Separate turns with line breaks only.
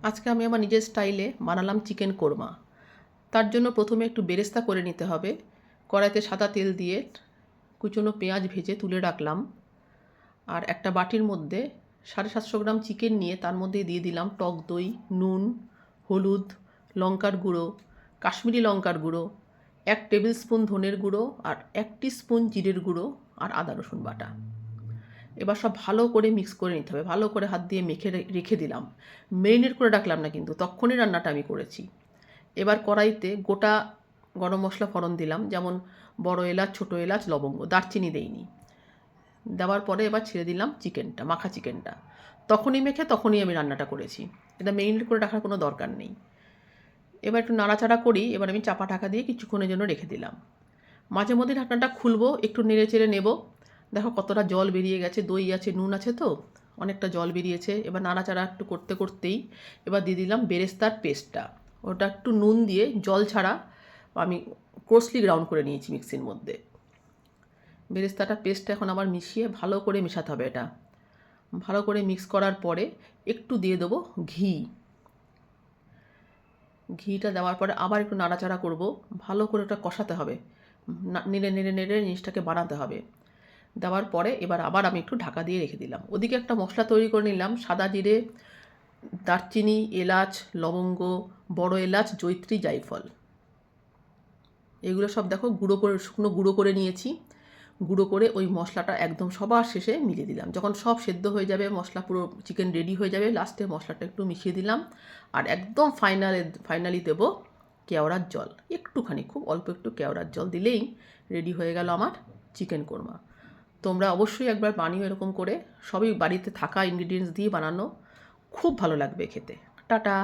আজকে আমি আমার নিজের স্টাইলে বানালাম চিকেন কোরমা। তার জন্য প্রথমে একটু বেরেস্তা করে নিতে হবে। কড়াইতে সাদা তেল দিয়ে কুচনো পেঁয়াজ ভেজে তুলে রাখলাম। আর একটা বাটির মধ্যে 750 গ্রাম চিকেন নিয়ে তার মধ্যে দিয়ে দিলাম টক দই, নুন, হলুদ, লঙ্কার গুঁড়ো, কাশ্মীরি লঙ্কার গুঁড়ো, 1 টেবিল স্পুন ধনের গুঁড়ো আর 1 টিস্পুন জিরের গুঁড়ো আর আদা রসুন বাটা। এবার সব ভালো করে মিক্স করে নিতে হবে। ভালো করে হাত দিয়ে মেখে রেখে দিলাম। মেরিনেট করে রাখলাম না, কিন্তু তখনই রান্নাটা আমি করেছি। এবার কড়াইতে গোটা গরম মশলা ফোড়ন দিলাম, যেমন বড় এলাচ, ছোটো এলাচ, লবঙ্গ, দারচিনি দেইনি। দেওয়ার পরে এবার ছেড়ে দিলাম চিকেনটা, মাখা চিকেনটা। তখনই মেখে তখনই আমি রান্নাটা করেছি, এটা মেরিনেট করে রাখার কোনো দরকার নেই। এবার একটু নাড়াচাড়া করি। এবার আমি চাপা ঢাকা দিয়ে কিছুক্ষণের জন্য রেখে দিলাম। মাঝে মধ্যে ঢাকনাটা খুলবো, একটু নেড়ে চেড়ে নেব। দেখো কতটা জল বেরিয়ে গেছে, দই আছে, নুন আছে, তো অনেকটা জল বেরিয়েছে। এবার নাড়াচাড়া একটু করতে করতেই এবার দিয়ে দিলাম বেরেস্তার পেস্টটা। ওটা একটু নুন দিয়ে জল ছাড়া আমি কোর্সলি গ্রাউন্ড করে নিয়েছি মিক্সির মধ্যে। বেরেস্তাটা পেস্টটা এখন আবার মিশিয়ে ভালো করে মেশাতে হবে। এটা ভালো করে মিক্স করার পরে একটু দিয়ে দেবো ঘি। ঘিটা দেওয়ার পরে আবার একটু নাড়াচাড়া করব, ভালো করে ওটা কষাতে হবে। নেড়ে নেড়ে নেড়ে জিনিসটাকে বানাতে হবে। দেওয়ার পরে এবার আবার আমি একটু ঢাকা দিয়ে রেখে দিলাম। ওদিকে একটা মশলা তৈরি করে নিলাম। সাদা জিরে, দারচিনি, এলাচ, লবঙ্গ, বড় এলাচ, জয়িত্রী, জায়ফল, এগুলো সব দেখো গুঁড়ো করে, শুকনো গুঁড়ো করে নিয়েছি। গুঁড়ো করে ওই মশলাটা একদম সবার শেষে মিলিয়ে দিলাম। যখন সব সেদ্ধ হয়ে যাবে, মশলা পুরো চিকেন রেডি হয়ে যাবে, লাস্টে মশলাটা একটু মিশিয়ে দিলাম। আর একদম ফাইনালি দেবো কেওড়ার জল, একটুখানি, খুব অল্প একটু কেওড়ার জল দিলেই রেডি হয়ে গেল আমার চিকেন কোরমা। তোমরা অবশ্যই একবার বানিও এরকম করে। সবই বাড়িতে থাকা ইনগ্রিডিয়েন্টস দিয়ে বানানো, খুব ভালো লাগবে খেতে। টাটা।